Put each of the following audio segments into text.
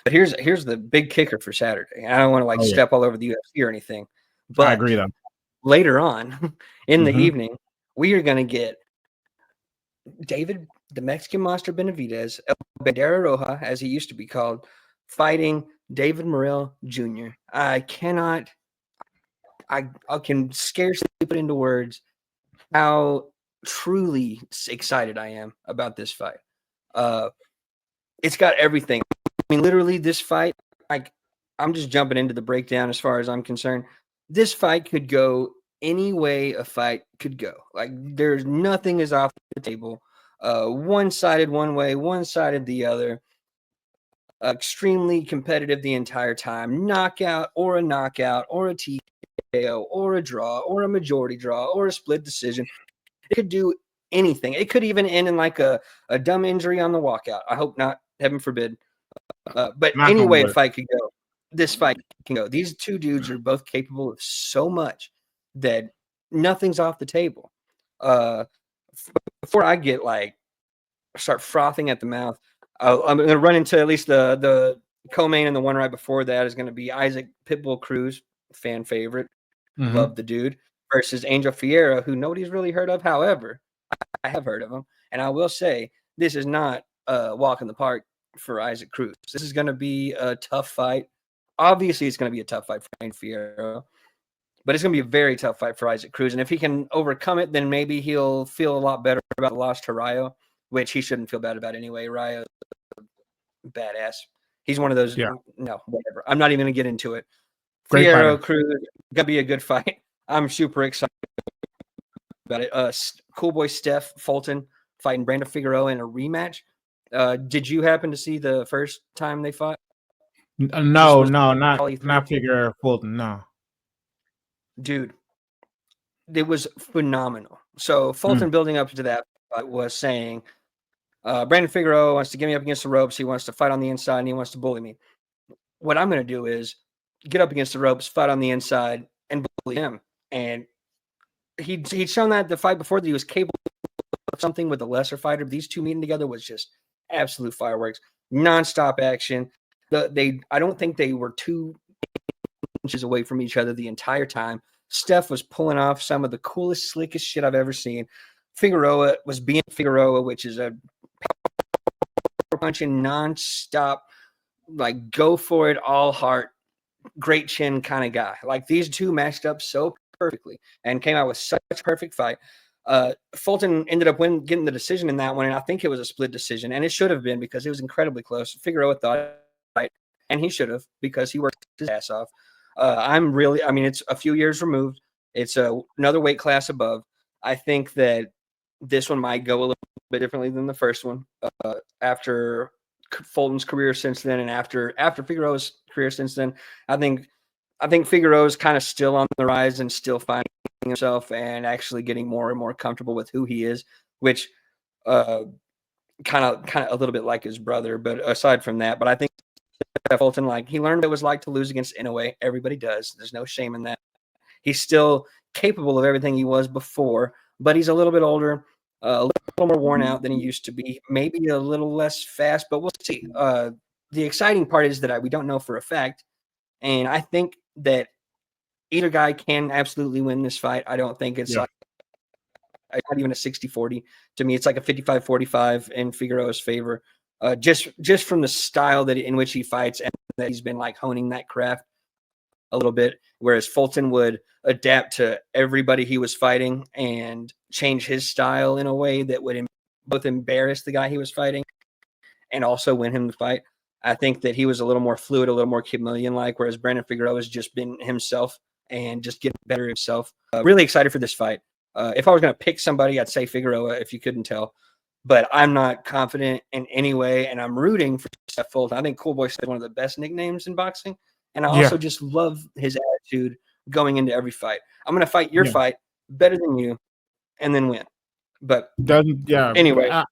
But here's the big kicker for Saturday. I don't want to step all over the UFC or anything, but I agree though. Later on in the Mm-hmm. evening, we are going to get David, the Mexican Monster Benavidez, El Bandera Roja, as he used to be called, fighting David Morrell Jr. I can scarcely put into words how truly excited I am about this fight. It's got everything. I mean, literally, this fight, I'm just jumping into the breakdown as far as I'm concerned. This fight could go any way a fight could go. Like, there's nothing is off the table. One-sided one way, one-sided the other. Extremely competitive the entire time. Knockout or a TKO or a draw or a majority draw or a split decision. It could do anything. It could even end in like a dumb injury on the walkout. I hope not, heaven forbid. But anyway, a fight could go. This fight can go. These two dudes are both capable of so much that nothing's off the table. Before I start frothing at the mouth, I'm going to run into at least the co-main, and the one right before that is going to be Isaac Pitbull Cruz, fan favorite. Mm-hmm. Love the dude, versus Angel Figueroa, who nobody's really heard of. However, I have heard of him, and I will say this is not a walk in the park for Isaac Cruz. This is going to be a tough fight. Obviously, it's going to be a tough fight for Angel Figueroa, but it's going to be a very tough fight for Isaac Cruz. And if he can overcome it, then maybe he'll feel a lot better about the loss to Rayo, which he shouldn't feel bad about anyway. Rayo, badass. He's one of those. Yeah. No, whatever. I'm not even going to get into it. Figueroa Cruz, going to be a good fight. I'm super excited about it. Cool boy Steph Fulton fighting Brandon Figueroa in a rematch. Did you happen to see the first time they fought? No, not Figueroa Fulton. No, dude, it was phenomenal. So Fulton building up to that was saying, Brandon Figueroa wants to get me up against the ropes. He wants to fight on the inside, and he wants to bully me. What I'm going to do is get up against the ropes, fight on the inside, and bully him. And he'd shown that the fight before that he was capable of something with a lesser fighter. These two meeting together was just absolute fireworks, nonstop action. I don't think they were 2 inches away from each other the entire time. Steph was pulling off some of the coolest, slickest shit I've ever seen. Figueroa was being Figueroa, which is a punching nonstop, like go for it, all heart, great chin kind of guy. Like, these two matched up so perfectly and came out with such a perfect fight. Fulton ended up getting the decision in that one, and I think it was a split decision, and it should have been because it was incredibly close. Figueroa thought right, and he should have because he worked his ass off. It's a few years removed. It's another weight class above. I think that this one might go a little bit differently than the first one. After Fulton's career since then, and after Figueroa's career since then, I think Figueroa's kind of still on the rise and still finding himself and actually getting more and more comfortable with who he is, which kind of a little bit like his brother. But aside from that, but I think Fulton, he learned what it was like to lose against Inoue. Everybody does. There's no shame in that. He's still capable of everything he was before, but he's a little bit older, a little more worn out than he used to be, maybe a little less fast, but we'll see. The exciting part is that we don't know for a fact, and I think that either guy can absolutely win this fight. I don't think it's not even a 60-40. To me, it's like a 55-45 in Figueroa's favor. Just from the style in which he fights, and that he's been honing that craft a little bit, whereas Fulton would adapt to everybody he was fighting and change his style in a way that would both embarrass the guy he was fighting and also win him the fight. I think that he was a little more fluid, a little more chameleon-like, whereas Brandon Figueroa has just been himself and just getting better himself. Really excited for this fight. If I was going to pick somebody, I'd say Figueroa, if you couldn't tell. But I'm not confident in any way, and I'm rooting for Steph Fulton. I think Cool Boy is one of the best nicknames in boxing, and I also just love his attitude going into every fight. I'm going to fight your fight better than you and then win. But anyway.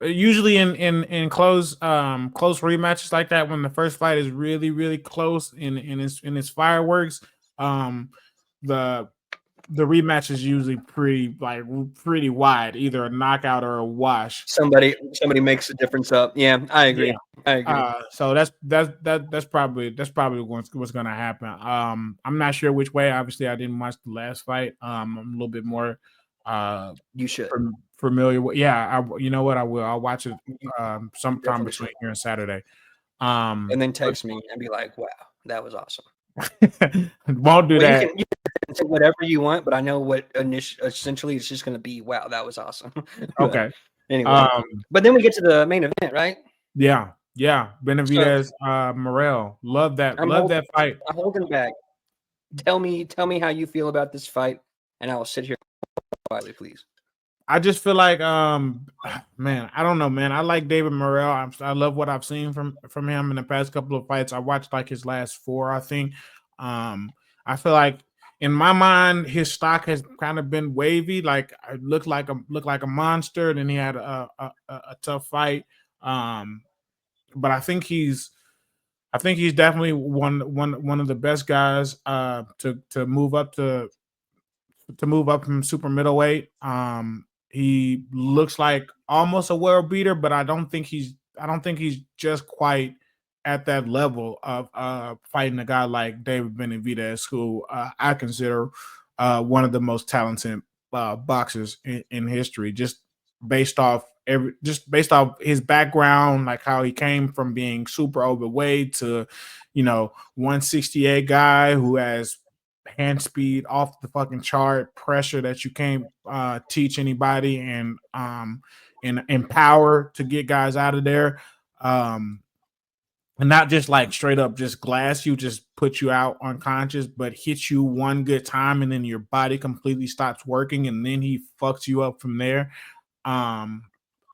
Usually in close rematches like that, when the first fight is really, really close in its fireworks, the the rematch is usually pretty wide, either a knockout or a wash. Somebody makes a difference up. Yeah, I agree. Yeah. I agree. So that's probably what's gonna happen. I'm not sure which way. Obviously, I didn't watch the last fight. I'm a little bit more You should. familiar with. Yeah, you know what? I will. I'll watch it You sometime definitely between should. here and Saturday. And then But text me and be like, "Wow, that was awesome." won't do Well, that. you can say whatever you want, but I know what essentially it's just going to be. Wow, that was awesome. But Okay. anyway, Um. but then we get to the main event, right? Yeah. Yeah. So Benavidez, Morrell. Love that. I'm Love holding, that fight. I'm holding back. Tell me how you feel about this fight, and I will sit here quietly, please. I just feel like, man, I don't know, man. I like David Morrell. I love what I've seen from him in the past couple of fights. I watched like his last 4, I think. I feel like in my mind, his stock has kind of been wavy. Like I looked like a monster. Then he had a tough fight. But I think he's definitely one of the best guys to move up from super middleweight. He looks like almost a world beater, but I don't think he's just quite at that level of fighting a guy like David Benavidez, who I consider one of the most talented boxers in history, just based off his background, like how he came from being super overweight to, 168 guy who has hand speed off the fucking chart, pressure that you can't teach anybody, and power to get guys out of there. And not just like straight up just glass you, just put you out unconscious, but hit you one good time and then your body completely stops working and then he fucks you up from there. Um,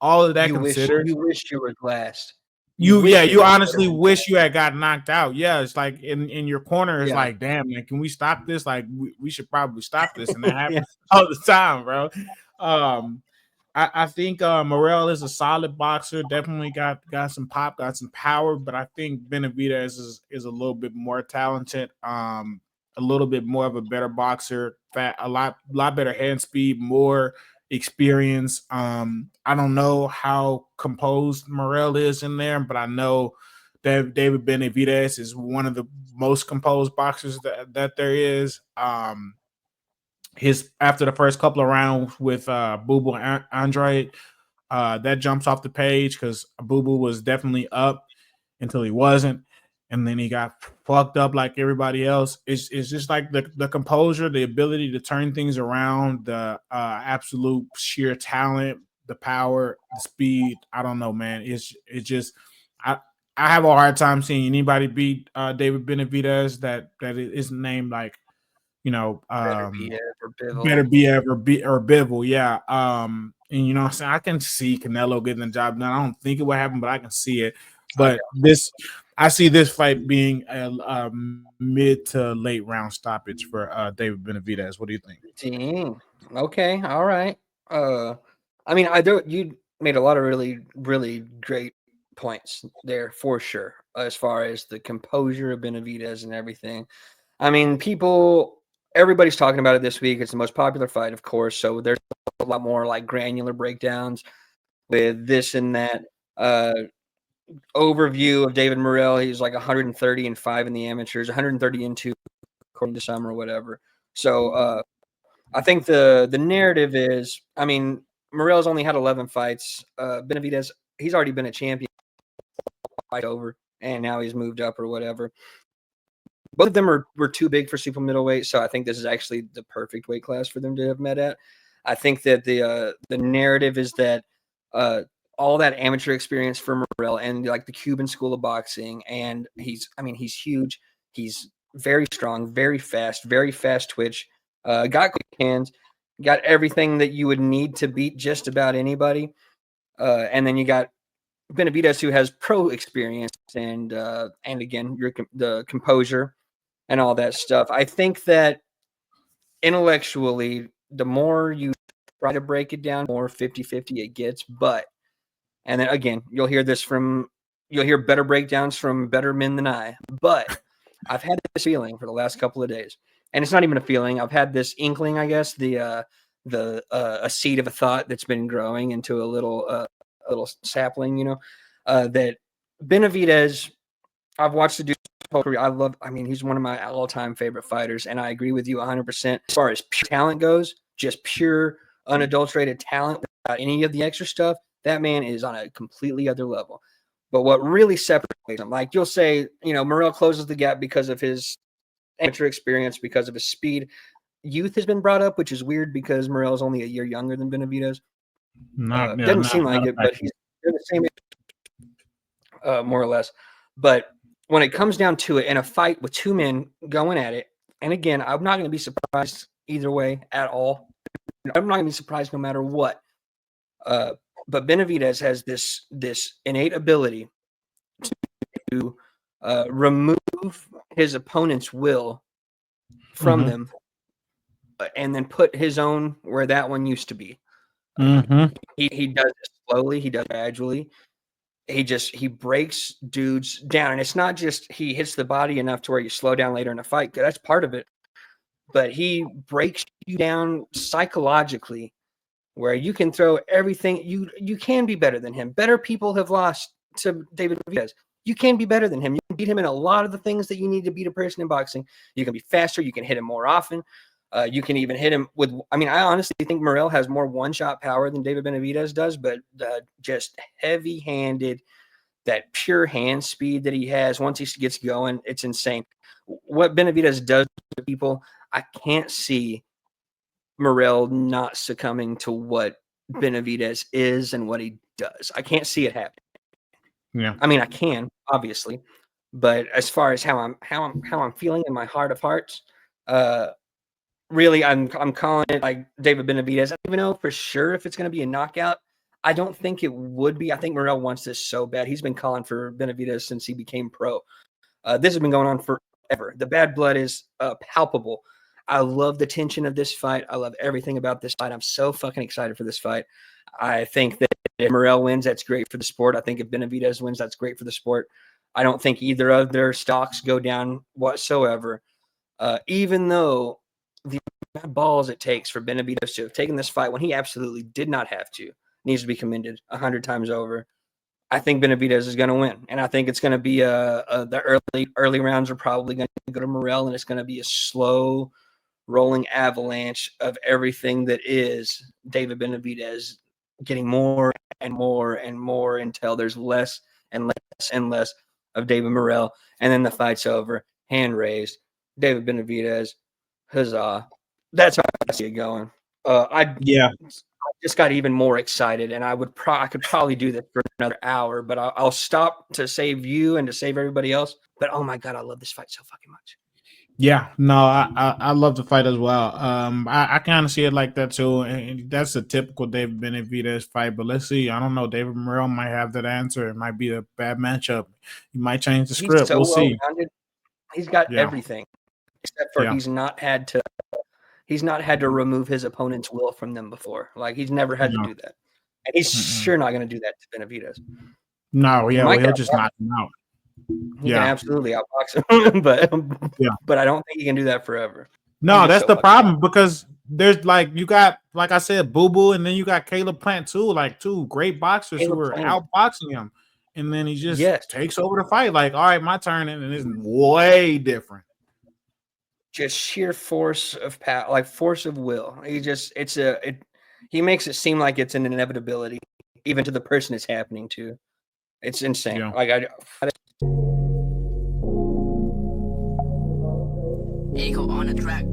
all of that You wish considered, you were glassed. You wish you you could have honestly been wish glassed. you had got knocked out. Yeah, it's like in your corner, it's Yeah, like, damn, man, can we stop this? Like, we should probably stop this, and that yeah. happens all the time, bro. Um, I think Morrell is a solid boxer. Definitely got some pop, got some power, but I think Benavidez is a little bit more talented. A little bit more of a better boxer, a lot better hand speed, more experience. I don't know how composed Morrell is in there, but I know that David Benavidez is one of the most composed boxers that there is. His after the first couple of rounds with Boo Boo Andrade, that jumps off the page because Boo Boo was definitely up until he wasn't, and then he got fucked up like everybody else. It's just like the composure, the ability to turn things around, the absolute sheer talent, the power, the speed. I don't know, man. It's just I. I have a hard time seeing anybody beat David Benavidez that isn't named like Better be ever better Bivol. be ever be or Bivol, yeah. And you know what I'm saying, I can see Canelo getting the job done. I don't think it would happen, but I can see it. I But I see this fight being a mid to late round stoppage for David Benavidez. What do you think? Dang. Okay. All right. I mean, I do. You made a lot of really great points there for sure, as far as the composure of Benavidez and everything. I mean, everybody's talking about it this week. It's the most popular fight, of course. So there's a lot more like granular breakdowns with this and that. Overview of David Morrell. He's like 130-5 in the amateurs, 130-2 according to some or whatever. So I think the narrative is, I mean, Morrell's only had 11 fights. Benavidez, he's already been a champion fight over, and now he's moved up or whatever. Both of them were too big for super middleweight, so I think this is actually the perfect weight class for them to have met at. I think that the narrative is that all that amateur experience for Morrell and like the Cuban school of boxing, and he's huge, he's very strong, very fast twitch, got quick hands, got everything that you would need to beat just about anybody. And then you got Benavidez, who has pro experience and again the composure and all that stuff. I think that intellectually, the more you try to break it down, more 50-50 it gets. But, and then again, you'll hear better breakdowns from better men than I. But I've had this feeling for the last couple of days and it's not even a feeling. I've had this inkling, I guess, a seed of a thought that's been growing into a little sapling, that Benavidez, I've watched the dude's whole career. He's one of my all-time favorite fighters, and I agree with you 100%. As far as pure talent goes, just pure, unadulterated talent without any of the extra stuff, that man is on a completely other level. But what really separates him, like you'll say, Morrell closes the gap because of his amateur experience, because of his speed. Youth has been brought up, which is weird because Morrell is only a year younger than Benavidez. Doesn't seem like it, but they're the same age, more or less. But when it comes down to it, in a fight with two men going at it, and again, I'm not going to be surprised either way at all. I'm not going to be surprised no matter what. But Benavidez has this innate ability to remove his opponent's will from them, and then put his own where that one used to be. He does it slowly. He does it gradually. He breaks dudes down, and it's not just he hits the body enough to where you slow down later in a fight. That's part of it, but he breaks you down psychologically, where you can throw everything. You can be better than him. Better people have lost to David Benavidez. You can be better than him. You can beat him in a lot of the things that you need to beat a person in boxing. You can be faster. You can hit him more often. You can even hit him with. I honestly think Morrell has more one-shot power than David Benavidez does, but just heavy-handed, that pure hand speed that he has once he gets going, it's insane. What Benavidez does to people, I can't see Morrell not succumbing to what Benavidez is and what he does. I can't see it happen. Yeah. I can, obviously, but as far as how I'm feeling in my heart of hearts, really, I'm calling it like David Benavidez. I don't even know for sure if it's going to be a knockout. I don't think it would be. I think Morrell wants this so bad. He's been calling for Benavidez since he became pro. This has been going on forever. The bad blood is palpable. I love the tension of this fight. I love everything about this fight. I'm so fucking excited for this fight. I think that if Morrell wins, that's great for the sport. I think if Benavidez wins, that's great for the sport. I don't think either of their stocks go down whatsoever. Even though the balls it takes for Benavidez to have taken this fight when he absolutely did not have to, needs to be commended 100 times over. I think Benavidez is going to win, and I think it's going to be the early rounds are probably going to go to Morrell, and it's going to be a slow rolling avalanche of everything that is David Benavidez getting more and more and more until there's less and less and less of David Morrell, and then the fight's over, hand raised, David Benavidez, huzzah. That's how I see it going. I just got even more excited, and I could probably do this for another hour, but I'll stop to save you and to save everybody else. But oh my god, I love this fight so fucking much. Yeah, no, I love the fight as well. I kind of see it like that too, and that's a typical David Benavidez fight. But let's see. I don't know. David Morrell might have that answer. It might be a bad matchup. He might change the script. So we'll see. He's got everything, except for he's not had to remove his opponent's will from them before. Like he's never had to do that, and he's sure not going to do that to Benavidez. No, he'll just knock him out. He can absolutely outbox him, but I don't think he can do that forever. No, that's the problem because there's you got, like I said, Boo Boo, and then you got Caleb Plant too, two great boxers who are outboxing him, and then he just takes over the fight. Like, all right, my turn, and it's way different. Just sheer force of power, like force of will. He makes it seem like it's an inevitability, even to the person it's happening to. It's insane. Yeah. Eagle on the track.